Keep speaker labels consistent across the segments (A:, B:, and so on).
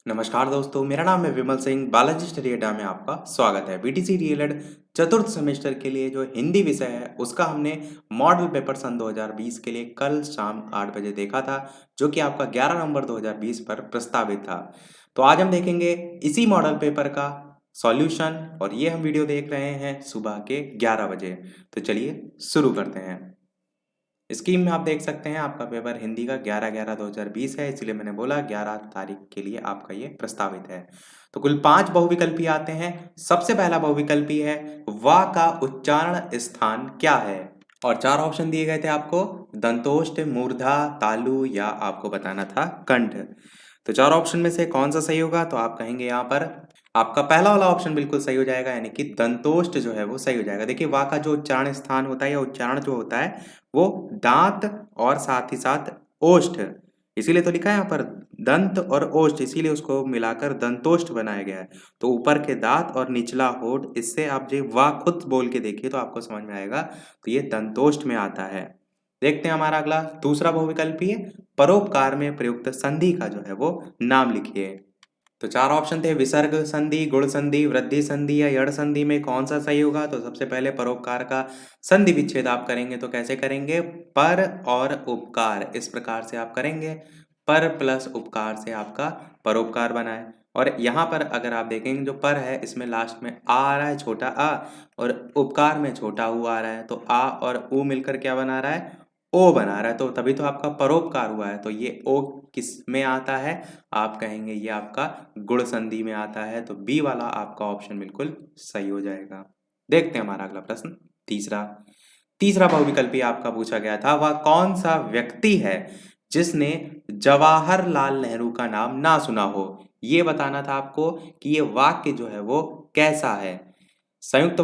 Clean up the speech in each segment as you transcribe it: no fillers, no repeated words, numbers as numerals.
A: नमस्कार दोस्तों, मेरा नाम है विमल सिंह। बालाजी स्टडी अड्डा में आपका स्वागत है। बीटीसी डीएलएड चतुर्थ सेमेस्टर के लिए जो हिंदी विषय है उसका हमने मॉडल पेपर सन 2020 के लिए कल शाम 8 बजे देखा था, जो कि आपका 11 नवंबर 2020 पर प्रस्तावित था। तो आज हम देखेंगे इसी मॉडल पेपर का सॉल्यूशन, और ये हम वीडियो देख रहे हैं सुबह के 11 बजे। तो चलिए शुरू करते हैं। स्कीम में आप देख सकते हैं आपका पेपर हिंदी का 11/11/2020 है, इसलिए मैंने बोला 11 तारीख के लिए आपका ये प्रस्तावित है। तो कुल 5 बहुविकल्पी आते हैं। सबसे पहला बहुविकल्पी है वा का उच्चारण स्थान क्या है, और 4 ऑप्शन दिए गए थे आपको, दंतोष्ठ, मूर्धा, तालु या आपको बताना था कंठ। तो 4 ऑप्शन में से कौन सा सही होगा, तो आप कहेंगे यहाँ पर आपका पहला वाला ऑप्शन बिल्कुल सही हो जाएगा, यानी कि दंतोष्ठ जो है वो सही हो जाएगा। देखिए, वा का जो उच्चारण स्थान होता है या उच्चारण जो होता है वो दांत और साथ ही साथ ओष्ठ, इसीलिए तो लिखा है यहाँ पर दंत और ओष्ठ, इसीलिए उसको मिलाकर दंतोष्ठ बनाया गया है। तो ऊपर के दांत और निचला होठ, इससे आप जो वा खुद बोल के देखिए तो आपको समझ में आएगा, तो ये दंतोष्ठ में आता है। देखते हैं हमारा अगला दूसरा बहुविकल्पी है परोपकार में प्रयुक्त संधि का जो है वो नाम लिखिए। तो 4 ऑप्शन थे, विसर्ग संधि, गुण संधि, वृद्धि संधि या यड़ संधि में कौन सा सही होगा। तो सबसे पहले परोपकार का संधि विच्छेद आप करेंगे तो कैसे करेंगे, पर और उपकार, इस प्रकार से आप करेंगे। पर प्लस उपकार से आपका परोपकार बना है। और यहाँ पर अगर आप देखेंगे जो पर है इसमें लास्ट में आ रहा है, छोटा आ, और उपकार में छोटा ऊ आ रहा है, तो आ और ऊ मिलकर क्या बना रहा है, ओ बना रहा है, तो तभी तो आपका परोपकार हुआ है। तो ये ओ किस में आता है, आप कहेंगे ये आपका गुण संधि में आता है। तो बी वाला आपका ऑप्शन बिल्कुल सही हो जाएगा। देखते हैं हमारा अगला प्रश्न, तीसरा तीसरा बहुविकल्पी आपका पूछा गया था, वह कौन सा व्यक्ति है जिसने जवाहरलाल नेहरू का नाम ना सुना हो। ये बताना था आपको कि ये वाक्य जो है वो कैसा है। संयुक्त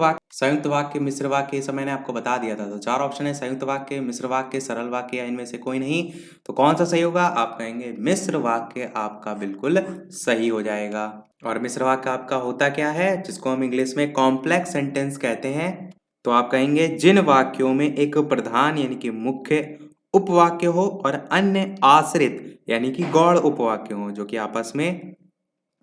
A: वाक्य, मिश्र वाक्य, ये सब मैंने आपको बता दिया था। तो 4 ऑप्शन है, संयुक्त वाक्य, मिश्र वाक्य, सरल वाक्य या इनमें से कोई नहीं। तो कौन सा सही होगा, आप कहेंगे मिश्र वाक्य आपका बिल्कुल सही हो जाएगा। और मिश्र वाक्य आपका होता क्या है, जिसको हम इंग्लिश में कॉम्प्लेक्स सेंटेंस कहते हैं। तो आप कहेंगे जिन वाक्यों में एक प्रधान यानी कि मुख्य उपवाक्य हो और अन्य आश्रित यानी कि गौड़ उपवाक्य हो, जो कि आपस में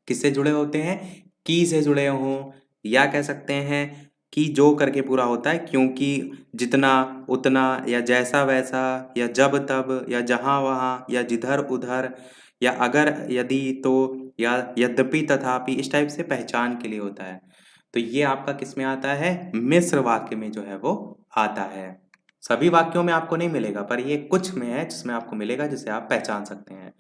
A: किससे जुड़े होते हैं, की से जुड़े हों, या कह सकते हैं कि जो करके पूरा होता है, क्योंकि, जितना, उतना, या जैसा वैसा, या जब तब, या जहाँ वहाँ, या जिधर उधर, या अगर यदि तो, या यद्यपि तथापि, इस टाइप से पहचान के लिए होता है। तो ये आपका किस में आता है, मिश्र वाक्य में जो है वो आता है। सभी वाक्यों में आपको नहीं मिलेगा, पर ये कुछ में है जिसमें आपको मिलेगा, जिसे आप पहचान सकते हैं।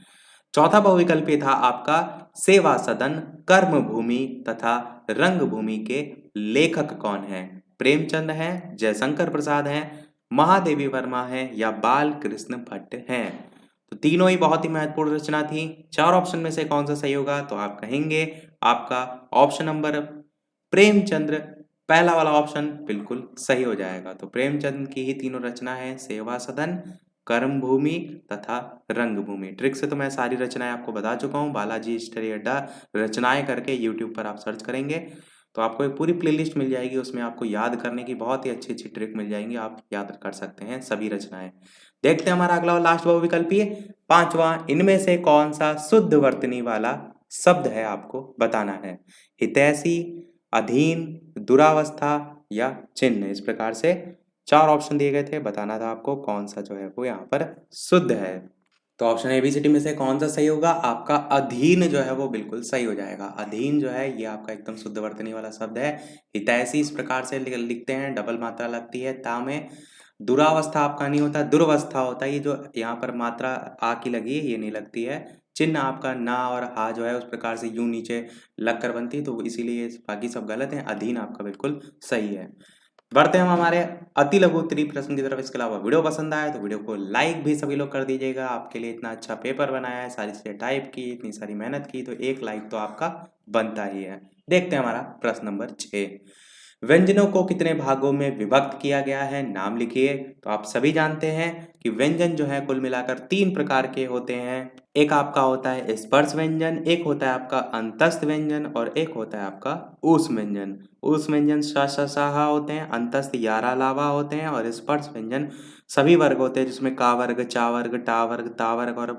A: चौथा बहुविकल्पी था आपका सेवा सदन, कर्म भूमि तथा रंग भूमि के लेखक कौन है। प्रेमचंद हैं, जयशंकर प्रसाद हैं, महादेवी वर्मा हैं या बाल कृष्ण भट्ट हैं। तो तीनों ही बहुत ही महत्वपूर्ण रचना थी। 4 ऑप्शन में से कौन सा सही होगा, तो आप कहेंगे आपका ऑप्शन नंबर प्रेमचंद्र, पहला वाला ऑप्शन बिल्कुल सही हो जाएगा। तो प्रेमचंद की ही तीनों रचना है, सेवा सदन, कर्म भूमि तथा रंग भूमि। ट्रिक से तो मैं सारी रचनाएं आपको बता चुका हूँ। बालाजी स्टडी अड्डा रचनाएं करके यूट्यूब पर आप सर्च करेंगे तो आपको एक पूरी प्लेलिस्ट मिल जाएगी, उसमें आपको याद करने की बहुत ही अच्छी अच्छी ट्रिक मिल जाएंगी, आप याद कर सकते हैं सभी रचनाएं। देखते हैं हमारा अगला और लास्ट बहुविकल्पी है पांचवा, इनमें से कौन सा शुद्ध वर्तनी वाला शब्द है, आपको बताना है। हितैषी, अधीन, दुरावस्था या चिन्ह, इस प्रकार से 4 ऑप्शन दिए गए थे, बताना था आपको कौन सा जो है वो यहाँ पर शुद्ध है। तो ऑप्शन एबीसीडी में से कौन सा सही होगा, आपका अधीन जो है वो बिल्कुल सही हो जाएगा। अधीन जो है ये आपका एकदम शुद्ध वर्तनी वाला शब्द है। हितैषी इस प्रकार से लिखते हैं, डबल मात्रा लगती है ता में। दुरावस्था आपका नहीं होता, दुर्वस्था होता है। ये जो यहाँ पर मात्रा आ की लगी है ये नहीं लगती है। चिन्ह आपका ना और हा जो है उस प्रकार से यूं नीचे लग कर बनती है, तो इसीलिए बाकी सब गलत है। अधीन आपका बिल्कुल सही है। बढ़ते हैं हम हमारे अति लघु उत्तरीय प्रश्न की तरफ। इसके अलावा वीडियो पसंद आया तो वीडियो को लाइक भी सभी लोग कर दीजिएगा। आपके लिए इतना अच्छा पेपर बनाया है, सारी चीजें टाइप की, इतनी सारी मेहनत की, तो एक लाइक तो आपका बनता ही है। देखते हैं हमारा प्रश्न नंबर 6, व्यंजनों को कितने भागों में विभक्त किया गया है, नाम लिखिए। तो आप सभी जानते हैं कि व्यंजन जो है कुल मिलाकर 3 प्रकार के होते हैं। एक आपका होता है स्पर्श व्यंजन, एक होता है आपका अंतस्थ व्यंजन, और एक होता है आपका ऊष्म व्यंजन। ऊष्म व्यंजन श श श ह होते हैं, अंतस्थ यारा लावा होते हैं, और स्पर्श व्यंजन सभी वर्ग होते हैं, जिसमें का वर्ग, चा वर्ग, टा वर्ग, ता वर्ग और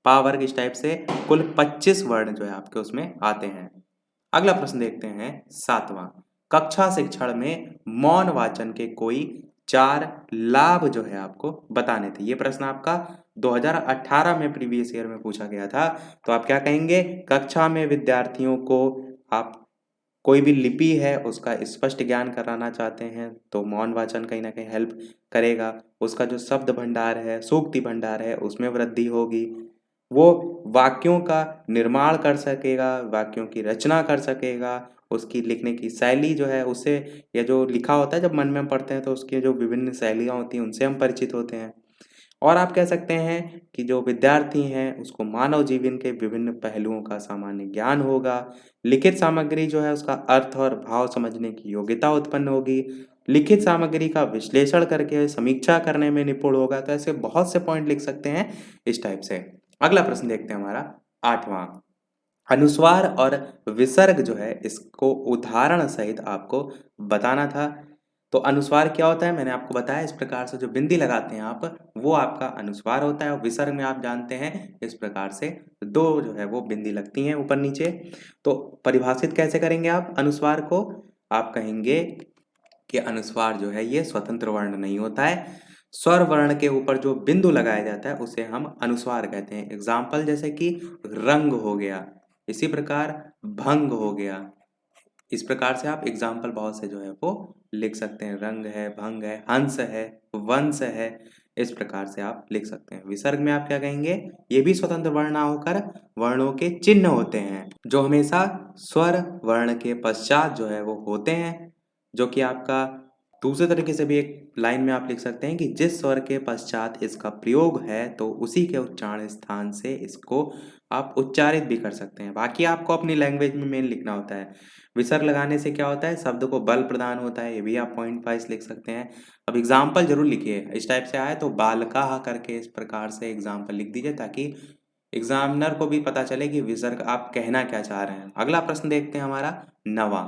A: पा वर्ग, इस टाइप से कुल 25 वर्ण जो है आपके उसमें आते हैं। अगला प्रश्न देखते हैं 7वां। कक्षा शिक्षण में मौन वाचन के कोई 4 लाभ जो है आपको बताने थे। ये प्रश्न आपका 2018 में प्रीवियस ईयर में पूछा गया था। तो आप क्या कहेंगे? कक्षा में विद्यार्थियों को आप कोई भी लिपि है उसका स्पष्ट ज्ञान कराना चाहते हैं तो मौन वाचन कहीं ना कहीं हेल्प करेगा। उसका जो शब्द भंडार है, सूक्ति भंडार है, उसमें वृद्धि होगी। वो वाक्यों का निर्माण कर सकेगा, वाक्यों की रचना कर सकेगा, उसकी लिखने की शैली जो है उससे, या जो लिखा होता है जब मन में हम पढ़ते हैं तो उसकी जो विभिन्न शैलियाँ होती हैं उनसे हम परिचित होते हैं। और आप कह सकते हैं कि जो विद्यार्थी हैं उसको मानव जीवन के विभिन्न पहलुओं का सामान्य ज्ञान होगा। लिखित सामग्री जो है उसका अर्थ और भाव समझने की योग्यता उत्पन्न होगी। लिखित सामग्री का विश्लेषण करके समीक्षा करने में निपुण होगा। तो ऐसे बहुत से पॉइंट लिख सकते हैं इस टाइप से। अगला प्रश्न देखते हैं हमारा 8वां। अनुस्वार और विसर्ग जो है इसको उदाहरण सहित आपको बताना था। तो अनुस्वार क्या होता है? मैंने आपको बताया इस प्रकार से जो बिंदी लगाते हैं आप, वो आपका अनुस्वार होता है। और विसर्ग में आप जानते हैं इस प्रकार से दो जो है वो बिंदी लगती हैं ऊपर नीचे। तो परिभाषित कैसे करेंगे आप अनुस्वार को? आप कहेंगे कि अनुस्वार जो है ये स्वतंत्र वर्ण नहीं होता है। स्वर वर्ण के ऊपर जो बिंदु लगाया जाता है उसे हम अनुस्वार कहते हैं। एग्जाम्पल जैसे कि रंग हो गया, इसी प्रकार भंग हो गया। इस प्रकार से आप एग्जाम्पल बहुत से जो है वो लिख सकते हैं। रंग है, भंग है, हंस है, वंश है, इस प्रकार से आप लिख सकते हैं। विसर्ग में आप क्या कहेंगे? ये भी स्वतंत्र वर्ण ना होकर वर्णों के चिन्ह होते हैं जो हमेशा स्वर वर्ण के पश्चात जो है वो होते हैं। जो कि आपका दूसरे तरीके से भी एक लाइन में आप लिख सकते हैं कि जिस स्वर के पश्चात इसका प्रयोग है तो उसी के उच्चारण स्थान से इसको आप उच्चारित भी कर सकते हैं। बाकी आपको अपनी लैंग्वेज में मेन लिखना होता है। विसर्ग लगाने से क्या होता है? शब्द को बल प्रदान होता है। ये भी आप पॉइंट वाइज लिख सकते हैं। अब एग्जाम्पल जरूर लिखिए। इस टाइप से आए तो बालकाः करके इस प्रकार से एग्जाम्पल लिख दीजिए ताकि एग्जामिनर को भी पता चले कि विसर्ग आप कहना क्या चाह रहे हैं। अगला प्रश्न देखते हैं हमारा 9वां।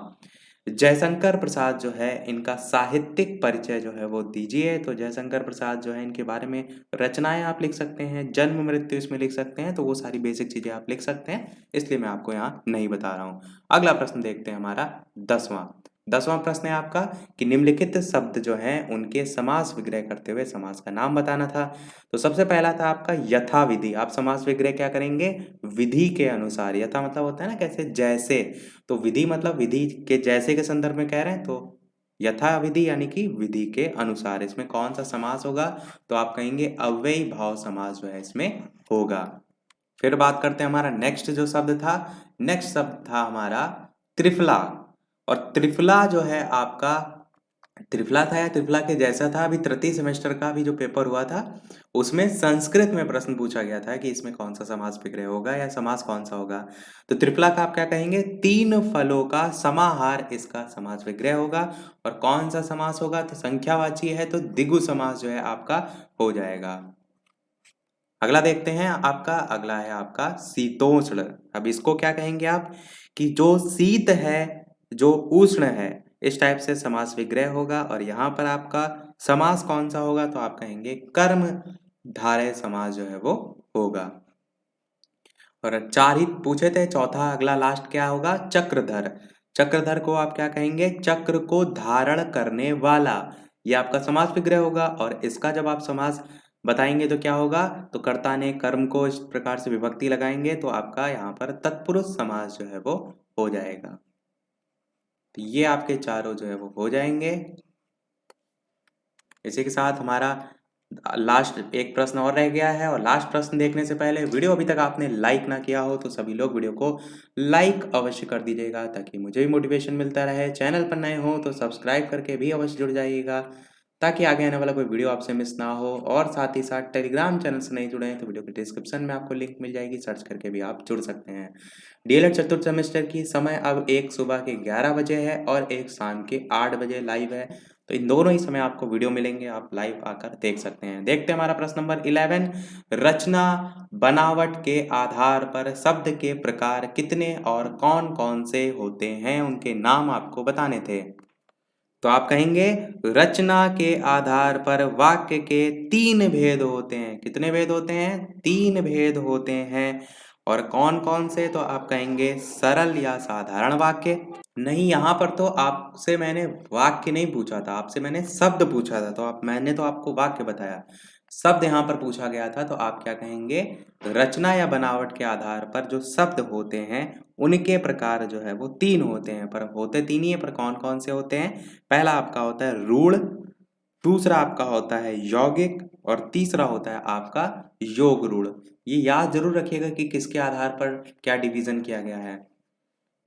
A: जयशंकर प्रसाद जो है इनका साहित्यिक परिचय जो है वो दीजिए। तो जयशंकर प्रसाद जो है इनके बारे में रचनाएं आप लिख सकते हैं, जन्म मृत्यु इसमें लिख सकते हैं। तो वो सारी बेसिक चीजें आप लिख सकते हैं, इसलिए मैं आपको यहाँ नहीं बता रहा हूँ। अगला प्रश्न देखते हैं हमारा 10वां। 10वां प्रश्न है आपका कि निम्नलिखित शब्द जो हैं उनके समास विग्रह करते हुए समास का नाम बताना था। तो सबसे पहला था आपका यथा विधि। आप समास विग्रह क्या करेंगे? विधि के अनुसार। यथा मतलब होता है ना कैसे, जैसे। तो विधि मतलब विधि के जैसे के संदर्भ में कह रहे हैं। तो यथा विधि यानी कि विधि के अनुसार। इसमें कौन सा समास होगा? तो आप कहेंगे अव्ययी भाव समास जो है इसमें होगा। फिर बात करते हैं हमारा नेक्स्ट जो शब्द था। नेक्स्ट शब्द था हमारा त्रिफला। और त्रिफला जो है आपका त्रिफला था या त्रिफला के जैसा था। अभी तृतीय सेमेस्टर का भी जो पेपर हुआ था उसमें संस्कृत में प्रश्न पूछा गया था कि इसमें कौन सा समास विग्रह होगा या समास कौन सा होगा। तो त्रिफला का आप क्या कहेंगे? 3 फलों का समाहार इसका समास विग्रह होगा। और कौन सा समास होगा? तो संख्यावाची है तो द्विगु समास जो है आपका हो जाएगा। अगला देखते हैं आपका, अगला है आपका शीतोष्ण। अब इसको क्या कहेंगे आप? कि जो शीत है, जो उष्ण है, इस टाइप से समास विग्रह होगा। और यहाँ पर आपका समास कौन सा होगा? तो आप कहेंगे कर्म धारय समास जो है वो होगा। और 4 ही पूछे थे, चौथा अगला लास्ट क्या होगा? चक्रधर। चक्रधर को आप क्या कहेंगे? चक्र को धारण करने वाला। ये आपका समास विग्रह होगा। और इसका जब आप समास बताएंगे तो क्या होगा? तो कर्ता ने कर्म को इस प्रकार से विभक्ति लगाएंगे तो आपका यहाँ पर तत्पुरुष समास जो है वो हो जाएगा। तो ये आपके चारों जो है वो हो जाएंगे। इसी के साथ हमारा लास्ट एक प्रश्न और रह गया है। और लास्ट प्रश्न देखने से पहले वीडियो अभी तक आपने लाइक ना किया हो तो सभी लोग वीडियो को लाइक अवश्य कर दीजिएगा ताकि मुझे भी मोटिवेशन मिलता रहे। चैनल पर नए हो तो सब्सक्राइब करके भी अवश्य जुड़ जाइएगा ताकि आगे आने वाला कोई वीडियो आपसे मिस ना हो। और साथ ही साथ टेलीग्राम चैनल से नहीं जुड़े हैं तो वीडियो के डिस्क्रिप्शन में आपको लिंक मिल जाएगी, सर्च करके भी आप जुड़ सकते हैं। डीएलएड चतुर्थ सेमेस्टर की समय अब एक सुबह के 11 बजे है और एक शाम के 8 बजे लाइव है। तो इन दोनों ही समय आपको वीडियो मिलेंगे, आप लाइव आकर देख सकते हैं। देखते हैं हमारा प्रश्न नंबर 11। रचना बनावट के आधार पर शब्द के प्रकार कितने और कौन कौन से होते हैं, उनके नाम आपको बताने थे। तो आप कहेंगे रचना के आधार पर वाक्य के 3 भेद होते हैं। कितने भेद होते हैं? 3 भेद होते हैं। और कौन-कौन से? तो आप कहेंगे सरल या साधारण वाक्य। नहीं, यहाँ पर तो आपसे मैंने वाक्य नहीं पूछा था, आपसे मैंने शब्द पूछा था। तो मैंने तो आपको वाक्य बताया। शब्द यहाँ पर पूछा गया था, तो आप क्या कहेंगे? रचना या बनावट के आधार पर जो शब्द होते हैं, उनके प्रकार जो है वो 3 होते हैं, पर होते 3 ही है, पर कौन-कौन से होते हैं? पहला आपका होता है रूढ़, दूसरा आपका होता है यौगिक और तीसरा होता है आपका योग रूढ़। ये याद ज़रूर रखिएगा कि किसके आधार पर क्या डिवीज़न किया गया है।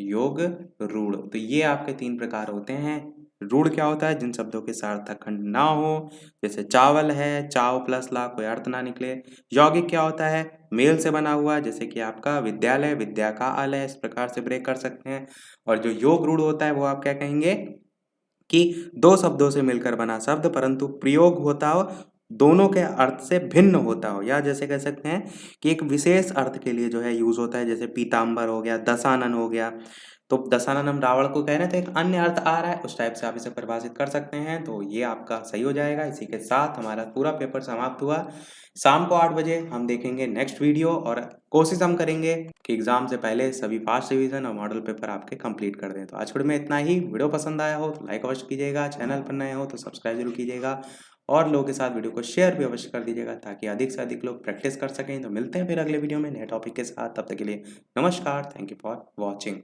A: योग रूढ़। तो ये आपके 3 प्रकार होते हैं। रूढ़ क्या होता है? जिन शब्दों के सार्थक खंड ना हो, जैसे चावल है, चाव प्लस ला, कोई अर्थ ना निकले। यौगिक क्या होता है? मेल से बना हुआ, जैसे कि आपका विद्यालय, विद्या का आलय, इस प्रकार से ब्रेक कर सकते हैं। और जो योग रूढ़ होता है वो आप क्या कहेंगे? कि 2 शब्दों से मिलकर बना शब्द परंतु प्रयोग होता हो दोनों के अर्थ से भिन्न होता हो, या जैसे कह सकते हैं कि एक विशेष अर्थ के लिए जो है यूज़ होता है, जैसे पीताम्बर हो गया, दशानन हो गया। तो दशानन हम रावण को कह रहे हैं तो एक अन्य अर्थ आ रहा है, उस टाइप से आप इसे परिभाषित कर सकते हैं। तो ये आपका सही हो जाएगा। इसी के साथ हमारा पूरा पेपर समाप्त हुआ। शाम को 8 बजे हम देखेंगे नेक्स्ट वीडियो और कोशिश हम करेंगे कि एग्ज़ाम से पहले सभी फास्ट रिवीजन और मॉडल पेपर आपके कंप्लीट कर दें। तो आज वीडियो में इतना ही। वीडियो पसंद आया हो तो लाइक अवश्य कीजिएगा, चैनल पर नए हो तो सब्सक्राइब जरूर कीजिएगा और लोगों के साथ वीडियो को शेयर भी अवश्य कर दीजिएगा ताकि अधिक से अधिक लोग प्रैक्टिस कर सकें। तो मिलते हैं फिर अगले वीडियो में नए टॉपिक के साथ। तब तक के लिए नमस्कार। Thank you for watching.